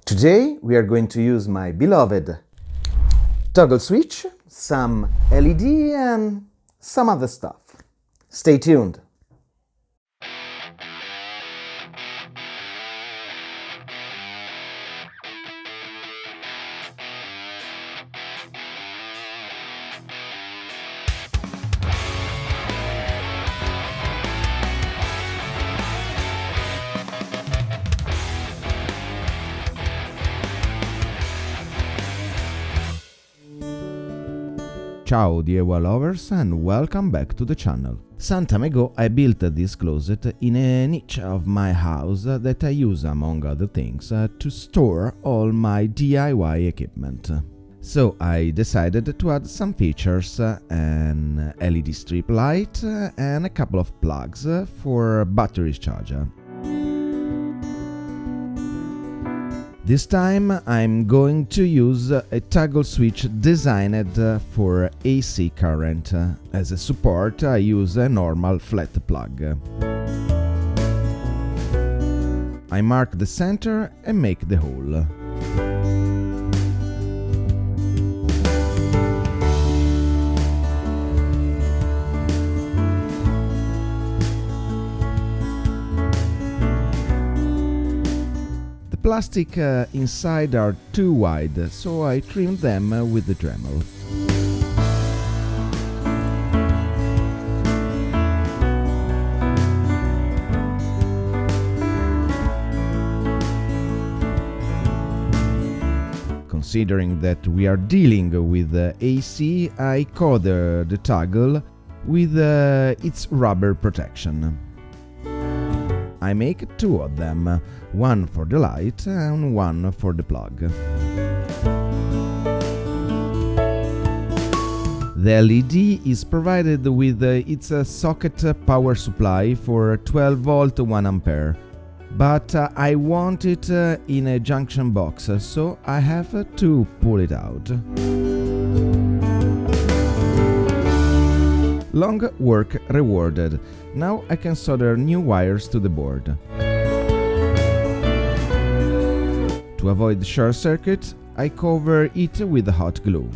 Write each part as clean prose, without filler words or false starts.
Today we are going to use my beloved toggle switch, some LED and some other stuff. Stay tuned. Ciao DIY lovers and welcome back to the channel. Some time ago I built this closet in a niche of my house that I use among other things to store all my DIY equipment. So I decided to add some features, an LED strip light and a couple of plugs for battery charger. This time I'm going to use a toggle switch designed for AC current. As a support I use a normal flat plug. I mark the center and make the hole. Plastic inside are too wide, so I trimmed them with the Dremel. Considering that we are dealing with AC, I cover the toggle with its rubber protection. I make two of them, one for the light and one for the plug. The LED is provided with its socket power supply for 12 volt 1 ampere, but I want it in a junction box, so I have to pull it out. Long work rewarded. Now I can solder new wires to the board. To avoid short circuit, I cover it with hot glue.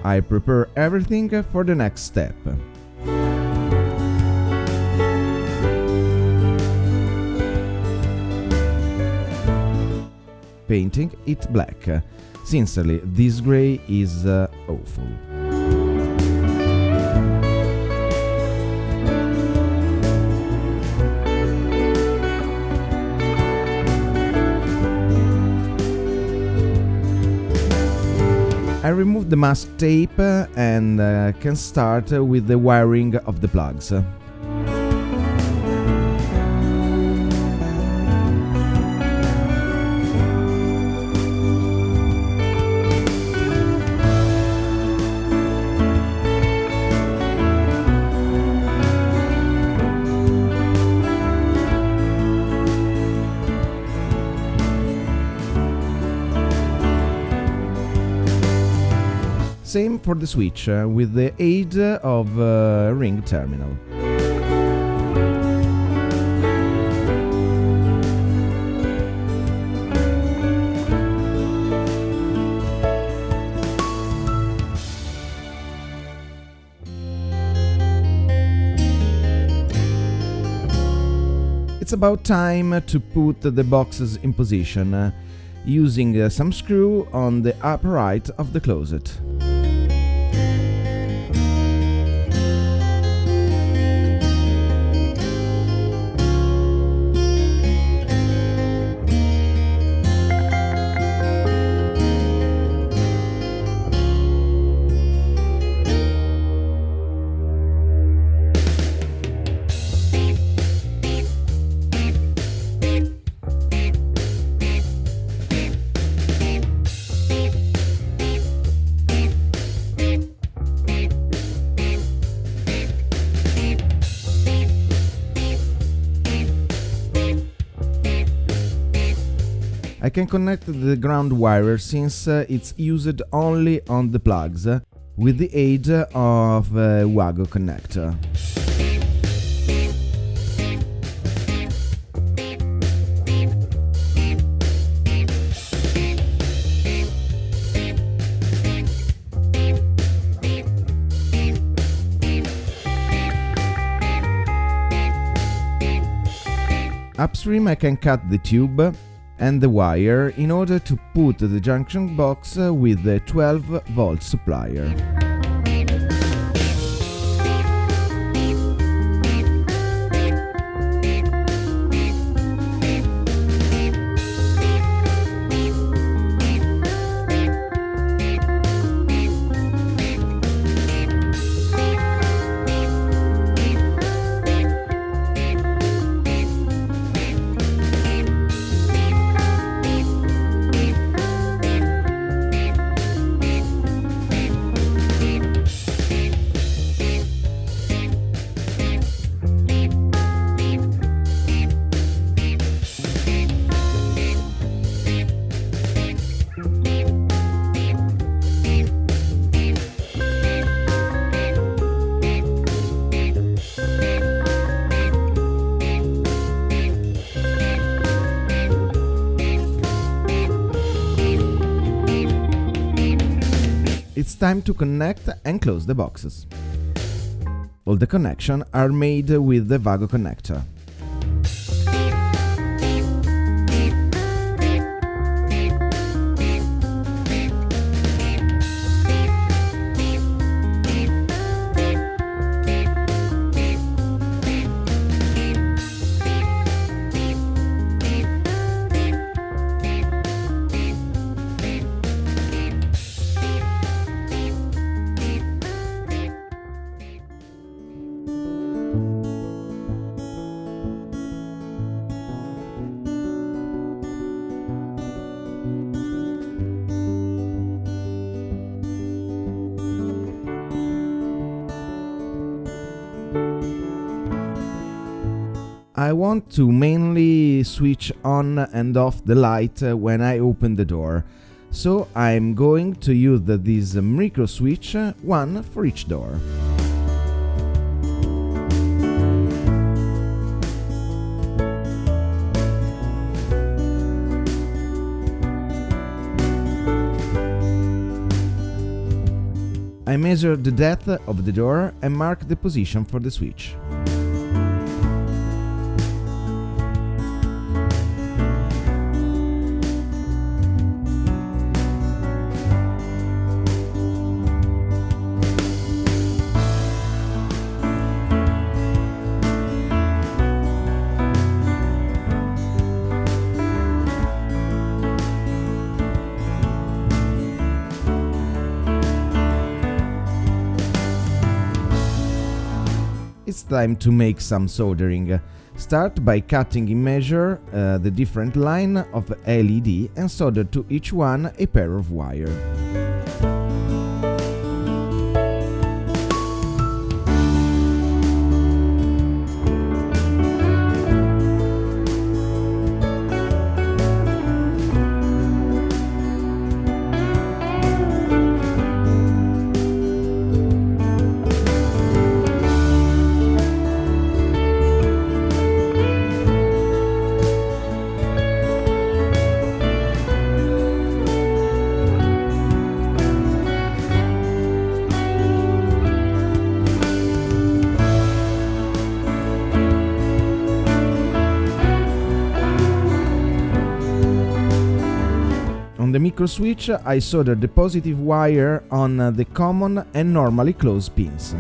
I prepare everything for the next step. Painting it black. Sincerely, this gray is awful. I remove the mask tape and can start with the wiring of the plugs. Same for the switch, with the aid of a ring terminal. It's about time to put the boxes in position, using some screw on the upper right of the closet. I can connect the ground wire since it's used only on the plugs with the aid of a Wago connector. Upstream I can cut the tube and the wire in order to put the junction box with the 12-volt supplier. It's time to connect and close the boxes. All the connections are made with the Wago connector. I want to mainly switch on and off the light when I open the door, so I'm going to use this micro switch, one for each door. I measure the depth of the door and mark the position for the switch. It's time to make some soldering. Start by cutting in measure the different line of LED and solder to each one a pair of wire. On the micro switch I solder the positive wire on the common and normally closed pins.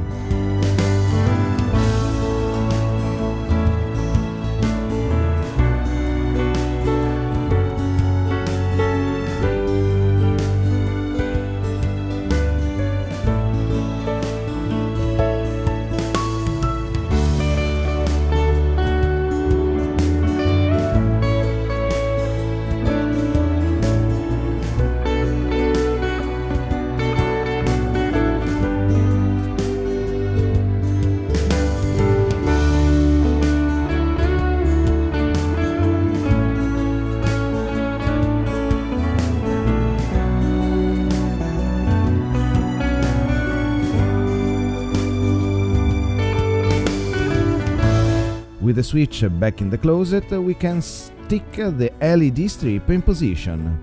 With the switch back in the closet, we can stick the LED strip in position.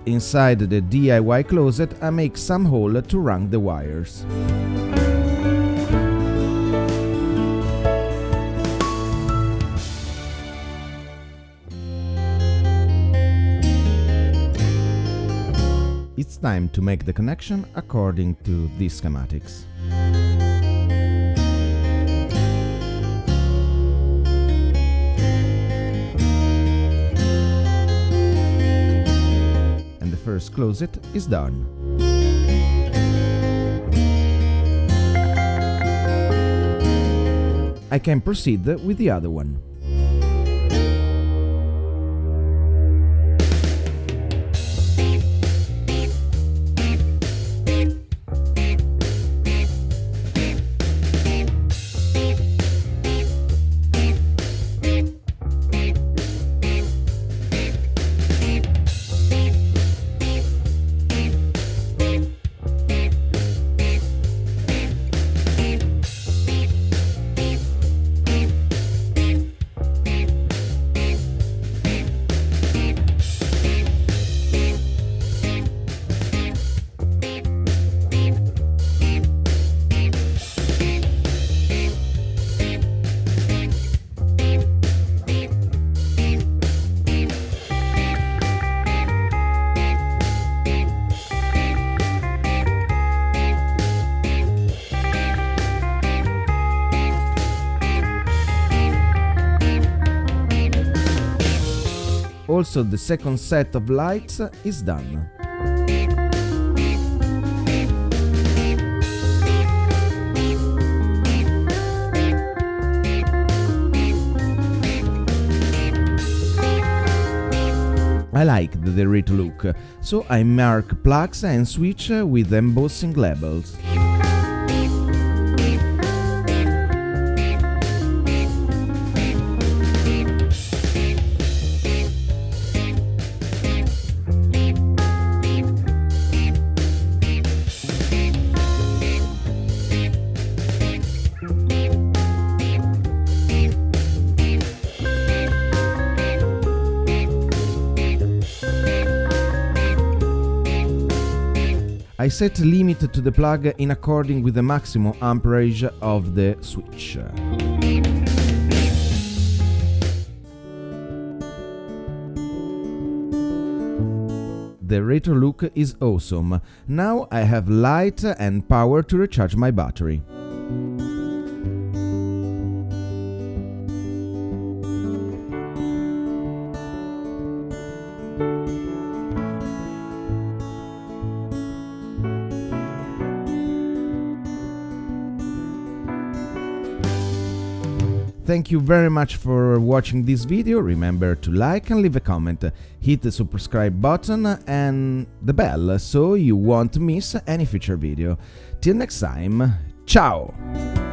Inside the DIY closet, I make some hole to run the wires. It's time to make the connection according to these schematics. And the first closet is done. I can proceed with the other one. Also, the second set of lights is done. I like the Dorito look, so I mark plugs and switch with embossing labels. I set a limit to the plug in according with the maximum amperage of the switch. The retro look is awesome. Now I have light and power to recharge my battery. Thank you very much for watching this video. Remember to like and leave a comment. Hit the subscribe button and the bell so you won't miss any future video. Till next time, ciao!